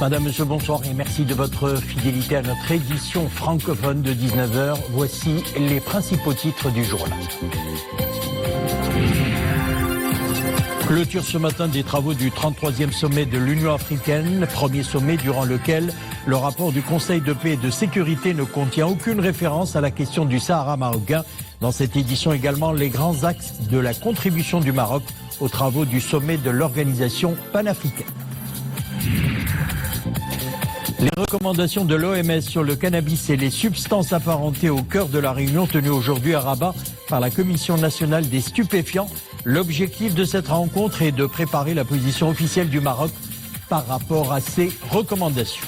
Madame, Monsieur, bonsoir et merci de votre fidélité à notre édition francophone de 19h. Voici les principaux titres du journal. Clôture ce matin des travaux du 33e sommet de l'Union africaine, premier sommet durant lequel le rapport du Conseil de paix et de sécurité ne contient aucune référence à la question du Sahara marocain. Dans cette édition également, les grands axes de la contribution du Maroc aux travaux du sommet de l'organisation panafricaine. Les recommandations de l'OMS sur le cannabis et les substances apparentées au cœur de la réunion tenue aujourd'hui à Rabat par la Commission nationale des stupéfiants. L'objectif de cette rencontre est de préparer la position officielle du Maroc par rapport à ces recommandations.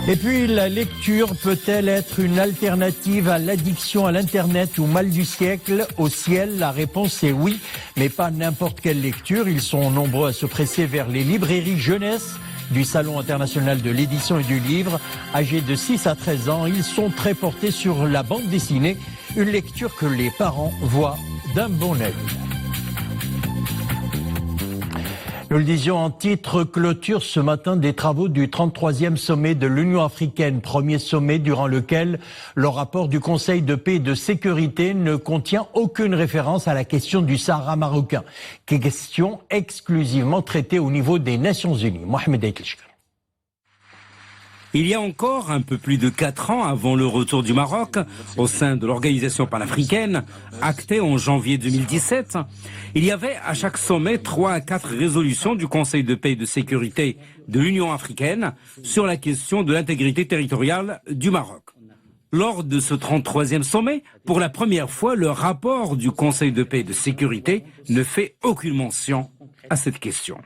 Et puis, la lecture peut-elle être une alternative à l'addiction à l'Internet ou mal du siècle? Au ciel, la réponse est oui, mais pas n'importe quelle lecture. Ils sont nombreux à se presser vers les librairies jeunesse du Salon international de l'édition et du livre. Âgés de 6 à 13 ans, ils sont très portés sur la bande dessinée, une lecture que les parents voient d'un bon œil. Nous le disions en titre, clôture ce matin des travaux du 33e sommet de l'Union africaine, premier sommet durant lequel le rapport du Conseil de paix et de sécurité ne contient aucune référence à la question du Sahara marocain, question exclusivement traitée au niveau des Nations Unies. Mohamed Aïtlchkar. Il y a encore un peu plus de 4 ans avant le retour du Maroc au sein de l'organisation panafricaine, actée en janvier 2017, il y avait à chaque sommet 3 à 4 résolutions du Conseil de paix et de sécurité de l'Union africaine sur la question de l'intégrité territoriale du Maroc. Lors de ce 33e sommet, pour la première fois, le rapport du Conseil de paix et de sécurité ne fait aucune mention à cette question.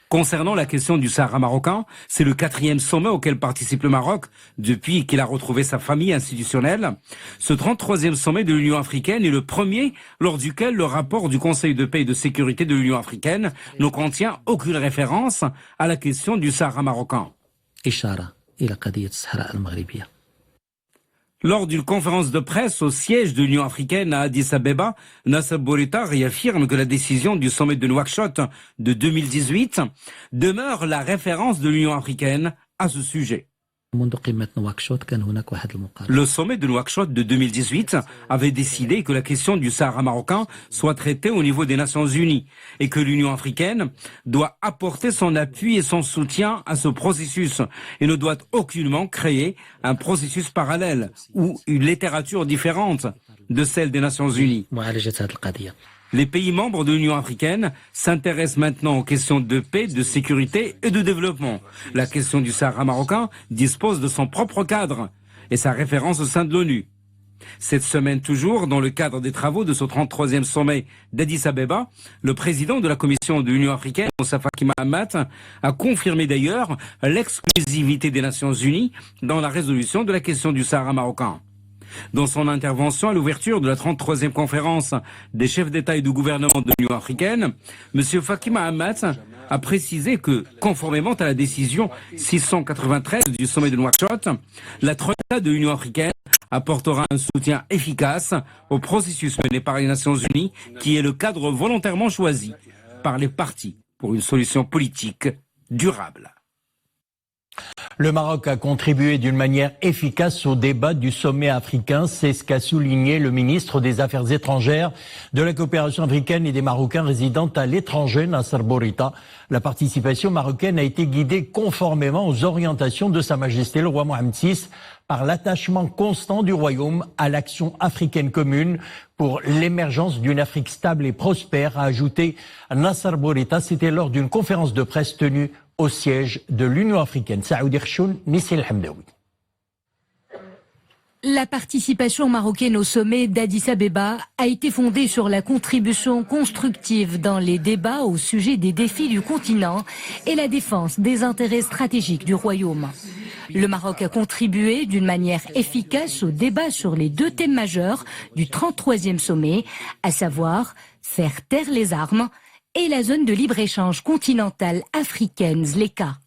Concernant la question du Sahara marocain, c'est le 4e sommet auquel participe le Maroc depuis qu'il a retrouvé sa famille institutionnelle. Ce 33e sommet de l'Union africaine est le premier lors duquel le rapport du Conseil de paix et de sécurité de l'Union africaine ne contient aucune référence à la question du Sahara marocain. Lors d'une conférence de presse au siège de l'Union africaine à Addis Abeba, Nasser Bourita réaffirme que la décision du sommet de Nouakchott de 2018 demeure la référence de l'Union africaine à ce sujet. Le sommet de Nouakchott de 2018 avait décidé que la question du Sahara marocain soit traitée au niveau des Nations Unies et que l'Union africaine doit apporter son appui et son soutien à ce processus et ne doit aucunement créer un processus parallèle ou une littérature différente de celle des Nations Unies. Les pays membres de l'Union africaine s'intéressent maintenant aux questions de paix, de sécurité et de développement. La question du Sahara marocain dispose de son propre cadre et sa référence au sein de l'ONU. Cette semaine toujours, dans le cadre des travaux de ce 33e sommet d'Addis Abeba, le président de la Commission de l'Union africaine, Moussa Faki Mahamat, a confirmé d'ailleurs l'exclusivité des Nations Unies dans la résolution de la question du Sahara marocain. Dans son intervention à l'ouverture de la 33e conférence des chefs d'État et de gouvernement de l'Union africaine, M. Faki Mahamat a précisé que, conformément à la décision 693 du sommet de Nouakchott, la Troïka de l'Union africaine apportera un soutien efficace au processus mené par les Nations Unies, qui est le cadre volontairement choisi par les partis pour une solution politique durable. Le Maroc a contribué d'une manière efficace au débat du sommet africain. C'est ce qu'a souligné le ministre des Affaires étrangères, de la coopération africaine et des Marocains résidant à l'étranger, Nasser Bourita. La participation marocaine a été guidée conformément aux orientations de Sa Majesté le roi Mohamed VI par l'attachement constant du royaume à l'action africaine commune pour l'émergence d'une Afrique stable et prospère, a ajouté Nasser Bourita. C'était lors d'une conférence de presse tenue au siège de l'Union africaine. Saoudi Khchoun, Nissil Hamdaoui. La participation marocaine au sommet d'Addis Abeba a été fondée sur la contribution constructive dans les débats au sujet des défis du continent et la défense des intérêts stratégiques du royaume. Le Maroc a contribué d'une manière efficace au débat sur les 2 thèmes majeurs du 33e sommet, à savoir faire taire les armes et la zone de libre-échange continentale africaine, ZLECA.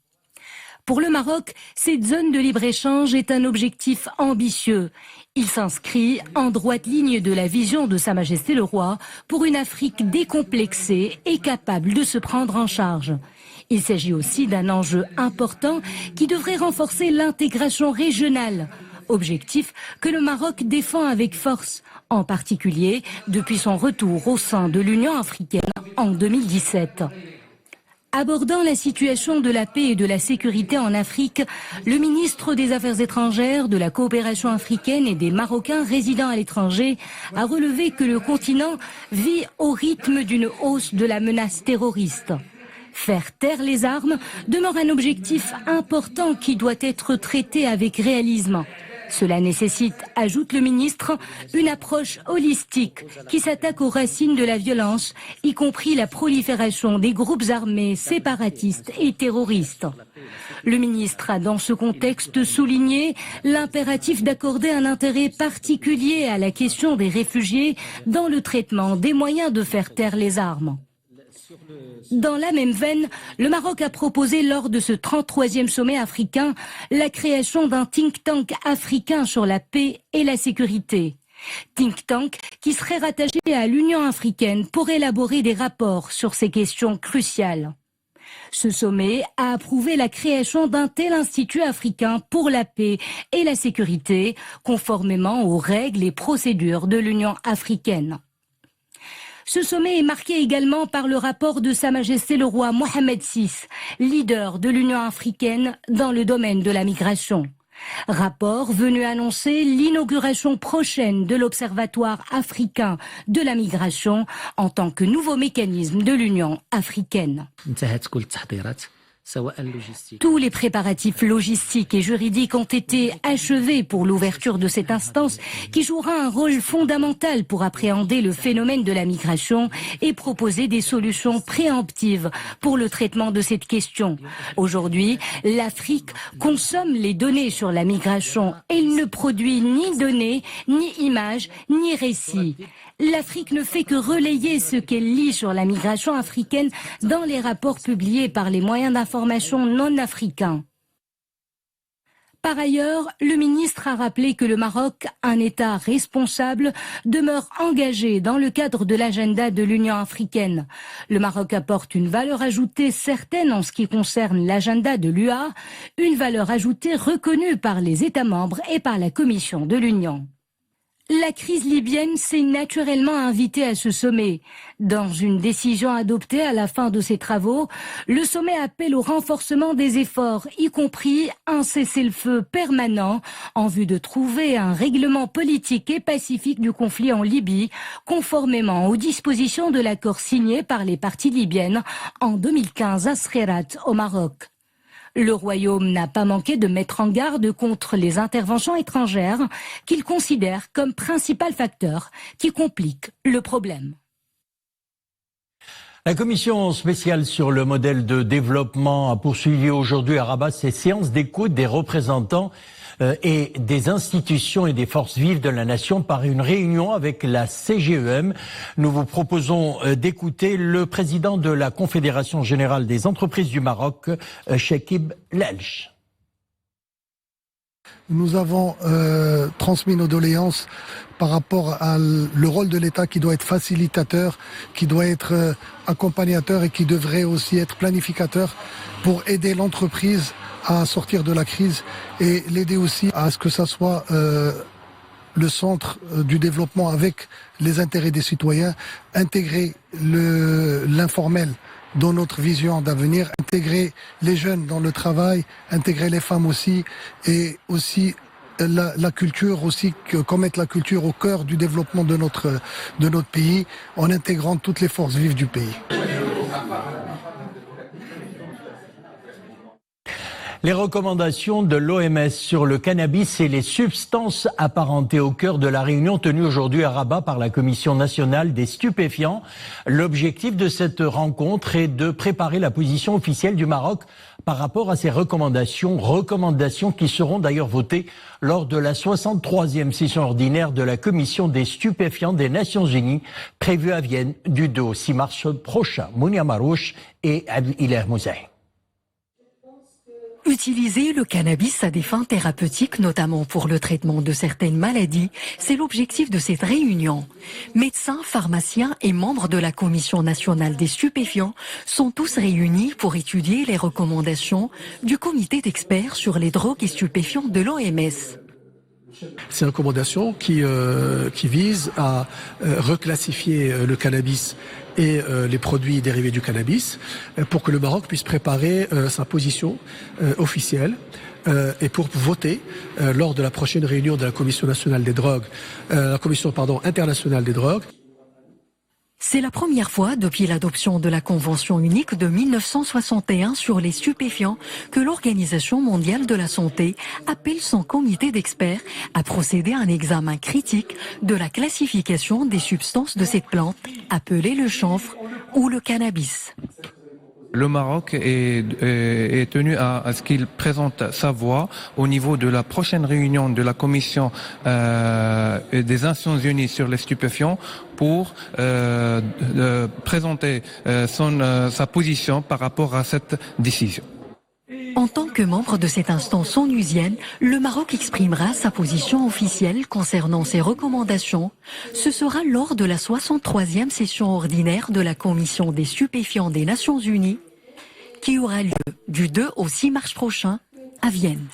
Pour le Maroc, cette zone de libre-échange est un objectif ambitieux. Il s'inscrit en droite ligne de la vision de Sa Majesté le Roi pour une Afrique décomplexée et capable de se prendre en charge. Il s'agit aussi d'un enjeu important qui devrait renforcer l'intégration régionale, objectif que le Maroc défend avec force, en particulier depuis son retour au sein de l'Union africaine en 2017. Abordant la situation de la paix et de la sécurité en Afrique, le ministre des Affaires étrangères, de la coopération africaine et des Marocains résidant à l'étranger a relevé que le continent vit au rythme d'une hausse de la menace terroriste. Faire taire les armes demeure un objectif important qui doit être traité avec réalisme. Cela nécessite, ajoute le ministre, une approche holistique qui s'attaque aux racines de la violence, y compris la prolifération des groupes armés séparatistes et terroristes. Le ministre a dans ce contexte souligné l'impératif d'accorder un intérêt particulier à la question des réfugiés dans le traitement des moyens de faire taire les armes. Dans la même veine, le Maroc a proposé lors de ce 33e sommet africain la création d'un think tank africain sur la paix et la sécurité. Think tank qui serait rattaché à l'Union africaine pour élaborer des rapports sur ces questions cruciales. Ce sommet a approuvé la création d'un tel institut africain pour la paix et la sécurité, conformément aux règles et procédures de l'Union africaine. Ce sommet est marqué également par le rapport de Sa Majesté le Roi Mohamed VI, leader de l'Union africaine dans le domaine de la migration. Rapport venu annoncer l'inauguration prochaine de l'Observatoire africain de la migration en tant que nouveau mécanisme de l'Union africaine. Tous les préparatifs logistiques et juridiques ont été achevés pour l'ouverture de cette instance qui jouera un rôle fondamental pour appréhender le phénomène de la migration et proposer des solutions préemptives pour le traitement de cette question. Aujourd'hui, l'Afrique consomme les données sur la migration et il ne produit ni données, ni images, ni récits. L'Afrique ne fait que relayer ce qu'elle lit sur la migration africaine dans les rapports publiés par les moyens d'information non africains. Par ailleurs, le ministre a rappelé que le Maroc, un État responsable, demeure engagé dans le cadre de l'agenda de l'Union africaine. Le Maroc apporte une valeur ajoutée certaine en ce qui concerne l'agenda de l'UA, une valeur ajoutée reconnue par les États membres et par la Commission de l'Union. La crise libyenne s'est naturellement invitée à ce sommet. Dans une décision adoptée à la fin de ses travaux, le sommet appelle au renforcement des efforts, y compris un cessez-le-feu permanent, en vue de trouver un règlement politique et pacifique du conflit en Libye, conformément aux dispositions de l'accord signé par les parties libyennes en 2015 à Skhirat, au Maroc. Le Royaume n'a pas manqué de mettre en garde contre les interventions étrangères qu'il considère comme principal facteur qui complique le problème. La commission spéciale sur le modèle de développement a poursuivi aujourd'hui à Rabat ses séances d'écoute des représentants et des institutions et des forces vives de la nation par une réunion avec la CGEM. Nous vous proposons d'écouter le président de la Confédération générale des entreprises du Maroc, Chekib Lelch. Nous avons transmis nos doléances par rapport à le rôle de l'État qui doit être facilitateur, qui doit être accompagnateur et qui devrait aussi être planificateur pour aider l'entreprise à sortir de la crise et l'aider aussi à ce que ça soit le centre du développement avec les intérêts des citoyens, intégrer l'informel dans notre vision d'avenir, intégrer les jeunes dans le travail, intégrer les femmes aussi, et aussi la culture aussi, mettre la culture au cœur du développement de notre pays, en intégrant toutes les forces vives du pays. Les recommandations de l'OMS sur le cannabis et les substances apparentées au cœur de la réunion tenue aujourd'hui à Rabat par la Commission nationale des stupéfiants. L'objectif de cette rencontre est de préparer la position officielle du Maroc par rapport à ces recommandations qui seront d'ailleurs votées lors de la 63e session ordinaire de la Commission des stupéfiants des Nations Unies prévue à Vienne du 2 au 6 mars prochain. Mounia Marouche et Abdel Ilah Mouzaï. Utiliser le cannabis à des fins thérapeutiques, notamment pour le traitement de certaines maladies, c'est l'objectif de cette réunion. Médecins, pharmaciens et membres de la Commission nationale des stupéfiants sont tous réunis pour étudier les recommandations du comité d'experts sur les drogues et stupéfiants de l'OMS. Ces recommandations qui visent à reclassifier le cannabis et les produits dérivés du cannabis pour que le Maroc puisse préparer sa position officielle et pour voter lors de la prochaine réunion de la Commission nationale des drogues, la Commission internationale des drogues. C'est la première fois depuis l'adoption de la Convention unique de 1961 sur les stupéfiants que l'Organisation mondiale de la santé appelle son comité d'experts à procéder à un examen critique de la classification des substances de cette plante, appelée le chanvre ou le cannabis. Le Maroc est tenu à ce qu'il présente sa voix au niveau de la prochaine réunion de la Commission des Nations Unies sur les stupéfiants pour présenter sa position par rapport à cette décision. En tant que membre de cette instance onusienne, le Maroc exprimera sa position officielle concernant ces recommandations. Ce sera lors de la 63e session ordinaire de la Commission des stupéfiants des Nations Unies, qui aura lieu du 2 au 6 mars prochain à Vienne.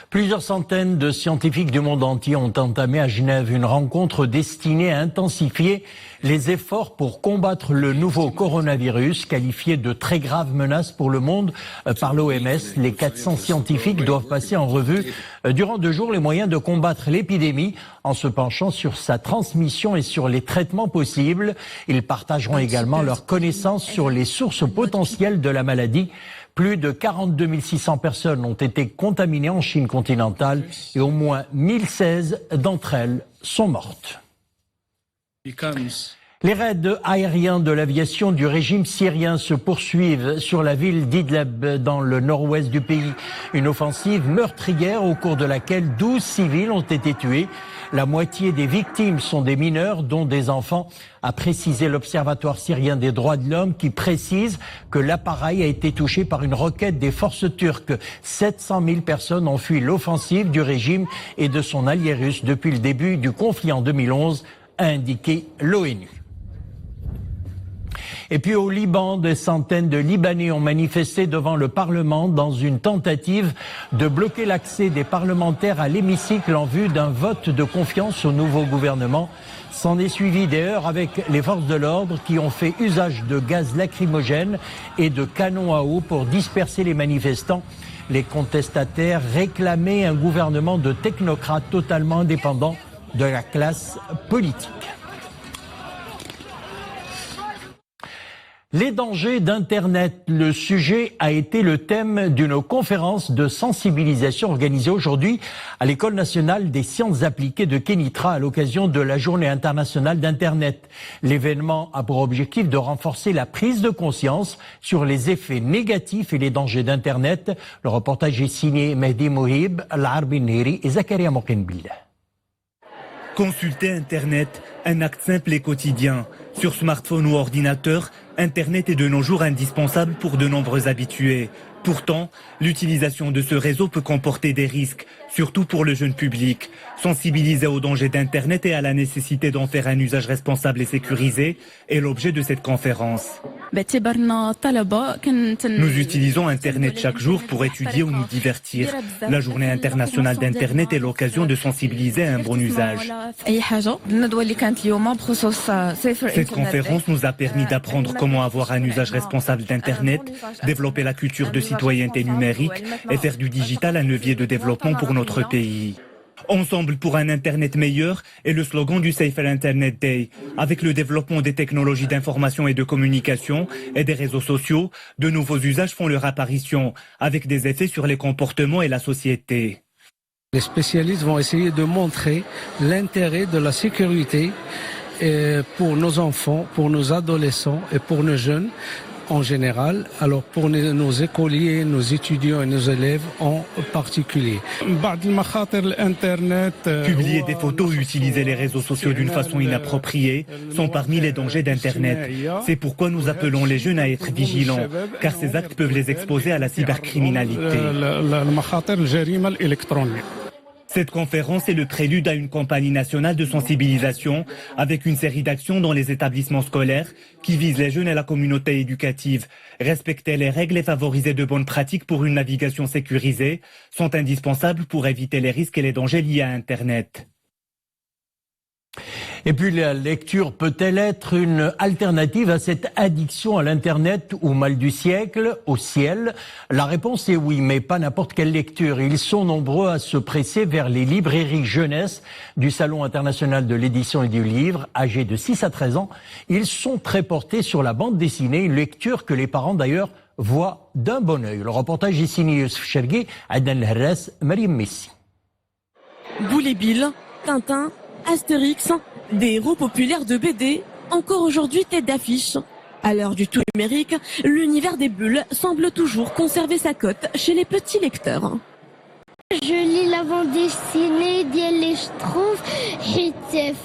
Plusieurs centaines de scientifiques du monde entier ont entamé à Genève une rencontre destinée à intensifier les efforts pour combattre le nouveau coronavirus, qualifié de très grave menace pour le monde par l'OMS. Les 400 scientifiques doivent passer en revue durant 2 jours les moyens de combattre l'épidémie en se penchant sur sa transmission et sur les traitements possibles. Ils partageront également leurs connaissances sur les sources potentielles de la maladie. Plus de 42 600 personnes ont été contaminées en Chine continentale et au moins 1016 d'entre elles sont mortes. Les raids aériens de l'aviation du régime syrien se poursuivent sur la ville d'Idlib dans le nord-ouest du pays. Une offensive meurtrière au cours de laquelle 12 civils ont été tués. La moitié des victimes sont des mineurs, dont des enfants, a précisé l'Observatoire syrien des droits de l'homme qui précise que l'appareil a été touché par une roquette des forces turques. 700 000 personnes ont fui l'offensive du régime et de son allié russe depuis le début du conflit en 2011, a indiqué l'ONU. Et puis au Liban, des centaines de Libanais ont manifesté devant le Parlement dans une tentative de bloquer l'accès des parlementaires à l'hémicycle en vue d'un vote de confiance au nouveau gouvernement. S'en est suivi des heurts avec les forces de l'ordre qui ont fait usage de gaz lacrymogène et de canons à eau pour disperser les manifestants. Les contestataires réclamaient un gouvernement de technocrates totalement indépendant de la classe politique. Les dangers d'Internet, le sujet a été le thème d'une conférence de sensibilisation organisée aujourd'hui à l'École nationale des sciences appliquées de Kénitra à l'occasion de la Journée internationale d'Internet. L'événement a pour objectif de renforcer la prise de conscience sur les effets négatifs et les dangers d'Internet. Le reportage est signé Mehdi Mohib, Al-Arbi Neri et Zakaria Mokinbillah. Consulter Internet, un acte simple et quotidien. Sur smartphone ou ordinateur, Internet est de nos jours indispensable pour de nombreux habitués. Pourtant, l'utilisation de ce réseau peut comporter des risques, surtout pour le jeune public. Sensibiliser aux dangers d'Internet et à la nécessité d'en faire un usage responsable et sécurisé est l'objet de cette conférence. Nous utilisons Internet chaque jour pour étudier ou nous divertir. La Journée internationale d'Internet est l'occasion de sensibiliser à un bon usage. Cette conférence nous a permis d'apprendre comment avoir un usage responsable d'Internet, développer la culture de citoyenneté numérique et faire du digital un levier de développement pour notre pays. Ensemble pour un Internet meilleur est le slogan du Safer Internet Day. Avec le développement des technologies d'information et de communication et des réseaux sociaux, de nouveaux usages font leur apparition, avec des effets sur les comportements et la société. Les spécialistes vont essayer de montrer l'intérêt de la sécurité pour nos enfants, pour nos adolescents et pour nos jeunes, en général, alors pour nos écoliers, nos étudiants et nos élèves en particulier. Publier des photos ou utiliser les réseaux sociaux d'une façon inappropriée sont parmi les dangers d'Internet. C'est pourquoi nous appelons les jeunes à être vigilants, car ces actes peuvent les exposer à la cybercriminalité. Cette conférence est le prélude à une campagne nationale de sensibilisation avec une série d'actions dans les établissements scolaires qui visent les jeunes et la communauté éducative. Respecter les règles et favoriser de bonnes pratiques pour une navigation sécurisée sont indispensables pour éviter les risques et les dangers liés à Internet. Et puis la lecture peut-elle être une alternative à cette addiction à l'Internet ou mal du siècle, au ciel? La réponse est oui, mais pas n'importe quelle lecture. Ils sont nombreux à se presser vers les librairies jeunesse du Salon international de l'édition et du livre. Âgés de 6 à 13 ans, ils sont très portés sur la bande dessinée, une lecture que les parents d'ailleurs voient d'un bon œil. Le reportage est signé Youssef Chergui, Adnan Herres, Mariam Messi. Boule et Bill, Tintin, Astérix, des héros populaires de BD, encore aujourd'hui tête d'affiche. À l'heure du tout numérique, l'univers des bulles semble toujours conserver sa cote chez les petits lecteurs. Je lis la bande dessinée d'elle et je trouve qu'il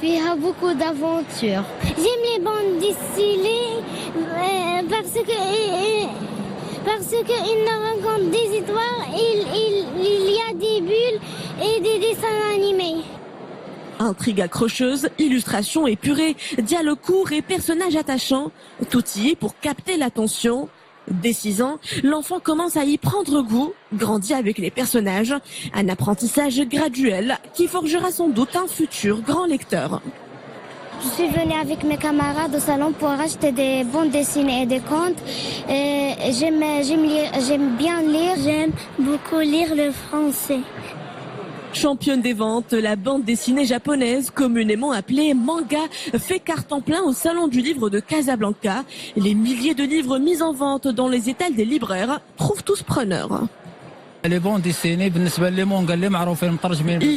y a beaucoup d'aventures. J'aime les bandes dessinées parce qu'ils nous racontent des histoires, il y a des bulles et des dessins animés. Intrigue accrocheuse, illustration épurée, dialogue court et personnages attachants, tout y est pour capter l'attention. Dès 6 ans, l'enfant commence à y prendre goût, grandit avec les personnages, un apprentissage graduel qui forgera sans doute un futur grand lecteur. Je suis venue avec mes camarades au salon pour acheter des bandes dessinées et des contes. J'aime bien lire, j'aime beaucoup lire le français. Championne des ventes, la bande dessinée japonaise, communément appelée manga, fait carton plein au Salon du livre de Casablanca. Les milliers de livres mis en vente dans les étals des libraires trouvent tous preneurs. Il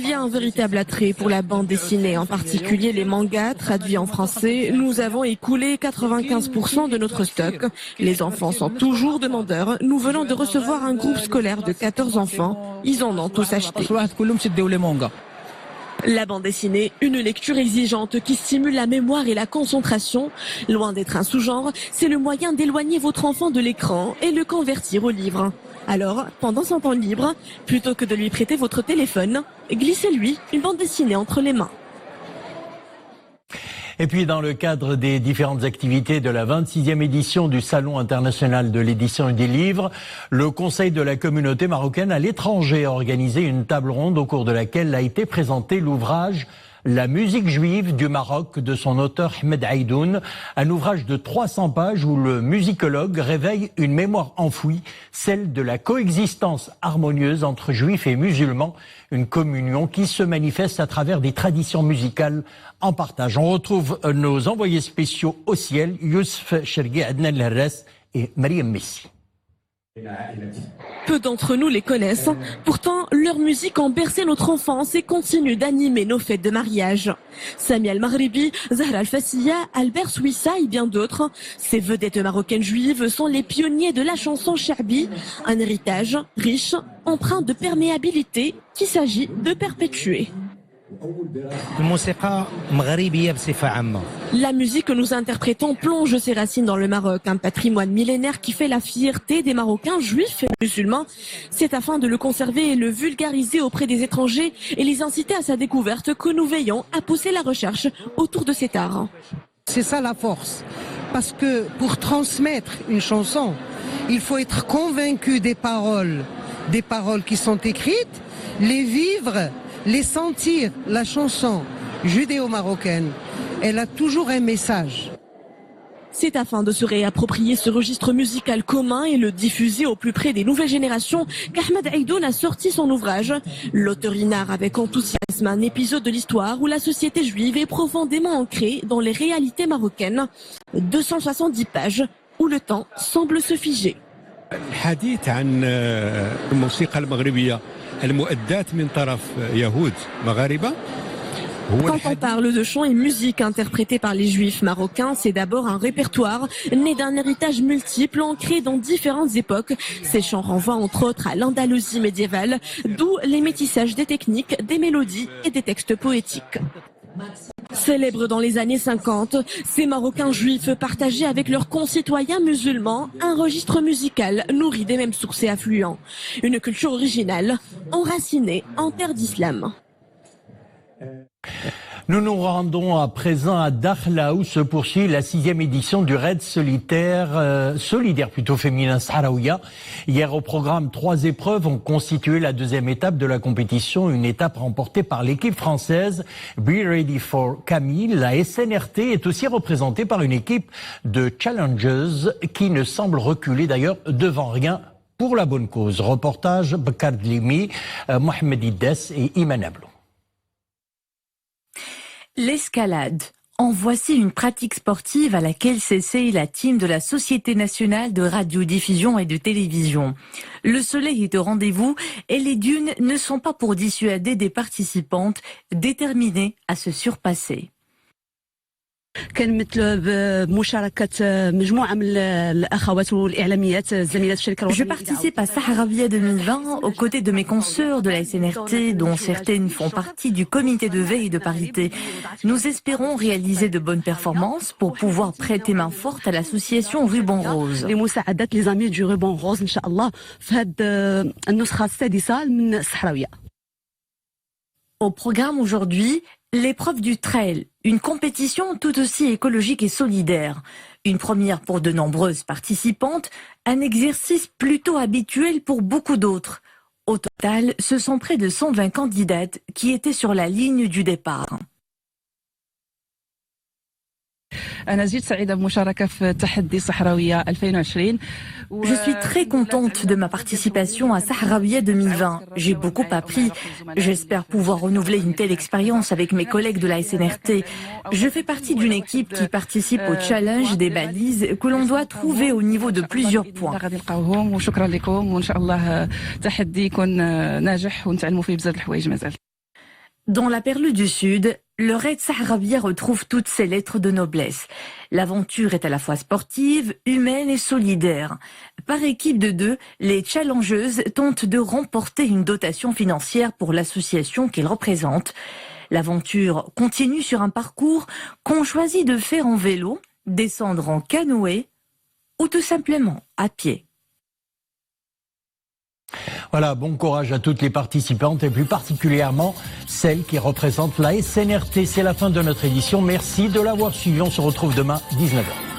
y a un véritable attrait pour la bande dessinée, en particulier les mangas traduits en français. Nous avons écoulé 95% de notre stock. Les enfants sont toujours demandeurs. Nous venons de recevoir un groupe scolaire de 14 enfants. Ils en ont tous acheté. La bande dessinée, une lecture exigeante qui stimule la mémoire et la concentration. Loin d'être un sous-genre, c'est le moyen d'éloigner votre enfant de l'écran et le convertir au livre. Alors, pendant son temps libre, plutôt que de lui prêter votre téléphone, glissez-lui une bande dessinée entre les mains. Et puis, dans le cadre des différentes activités de la 26e édition du Salon international de l'édition et des livres, le Conseil de la communauté marocaine à l'étranger a organisé une table ronde au cours de laquelle a été présenté l'ouvrage La musique juive du Maroc de son auteur Ahmed Aïdoun, un ouvrage de 300 pages où le musicologue réveille une mémoire enfouie, celle de la coexistence harmonieuse entre juifs et musulmans, une communion qui se manifeste à travers des traditions musicales en partage. On retrouve nos envoyés spéciaux au ciel, Youssef Chergui, Adnan Herres et Mariam Messi. Peu d'entre nous les connaissent, pourtant leur musique ont bercé notre enfance et continue d'animer nos fêtes de mariage. Samia Al-Maghribi, Zahra Al-Fassiya, Albert Souissa et bien d'autres, ces vedettes marocaines juives sont les pionniers de la chanson Sha'bi, un héritage riche, empreint de perméabilité qu'il s'agit de perpétuer. La musique que nous interprétons plonge ses racines dans le Maroc, un patrimoine millénaire qui fait la fierté des Marocains juifs et musulmans. C'est afin de le conserver et le vulgariser auprès des étrangers et les inciter à sa découverte que nous veillons à pousser la recherche autour de cet art. C'est ça la force, parce que pour transmettre une chanson, il faut être convaincu des paroles qui sont écrites, les vivre, les sentir. La chanson judéo-marocaine, elle a toujours un message. C'est afin de se réapproprier ce registre musical commun et le diffuser au plus près des nouvelles générations qu'Ahmed Aïdoun a sorti son ouvrage. L'auteur y narre avec enthousiasme un épisode de l'histoire où la société juive est profondément ancrée dans les réalités marocaines. 270 pages où le temps semble se figer. الموسيقى المغربية المؤدات من طرف يهود مغاربة Quand on parle de chants et musique interprétés par les juifs marocains, c'est d'abord un répertoire né d'un héritage multiple ancré dans différentes époques. Ces chants renvoient entre autres à l'Andalousie médiévale, d'où les métissages des techniques, des mélodies et des textes poétiques. Célèbres dans les années 50, ces Marocains juifs partageaient avec leurs concitoyens musulmans un registre musical nourri des mêmes sources et affluents. Une culture originale, enracinée en terre d'islam. Nous nous rendons à présent à Dakhla où se poursuit la 6e édition du raid solidaire féminin Sahraouia. Hier au programme, 3 épreuves ont constitué la 2e étape de la compétition, une étape remportée par l'équipe française Be Ready for Camille. La SNRT est aussi représentée par une équipe de challengers qui ne semble reculer d'ailleurs devant rien pour la bonne cause. Reportage Bakar Dlimi, Mohamed Iddes et Iman Ablou. L'escalade. En voici une pratique sportive à laquelle s'essaye la team de la Société nationale de radiodiffusion et de télévision. Le soleil est au rendez-vous et les dunes ne sont pas pour dissuader des participantes déterminées à se surpasser. Je participe à Sahraouia 2020 aux côtés de mes consoeurs de la SNRT, dont certaines font partie du comité de veille de parité. Nous espérons réaliser de bonnes performances pour pouvoir prêter main forte à l'association Ruban Rose. Les amis du Ruban Rose, Inch'Allah, Au programme aujourd'hui, l'épreuve du trail, une compétition tout aussi écologique et solidaire. Une première pour de nombreuses participantes, un exercice plutôt habituel pour beaucoup d'autres. Au total, ce sont près de 120 candidates qui étaient sur la ligne du départ. Je suis très contente de ma participation à Sahraouia 2020. J'ai beaucoup appris. J'espère pouvoir renouveler une telle expérience avec mes collègues de la SNRT. Je fais partie d'une équipe qui participe au challenge des balises que l'on doit trouver au niveau de plusieurs points. Dans la Perle du Sud, le raid Sahraouia retrouve toutes ses lettres de noblesse. L'aventure est à la fois sportive, humaine et solidaire. Par équipe de 2, les challengeuses tentent de remporter une dotation financière pour l'association qu'elles représentent. L'aventure continue sur un parcours qu'on choisit de faire en vélo, descendre en canoë ou tout simplement à pied. Voilà, bon courage à toutes les participantes et plus particulièrement celles qui représentent la SNRT. C'est la fin de notre édition. Merci de l'avoir suivi. On se retrouve demain 19h.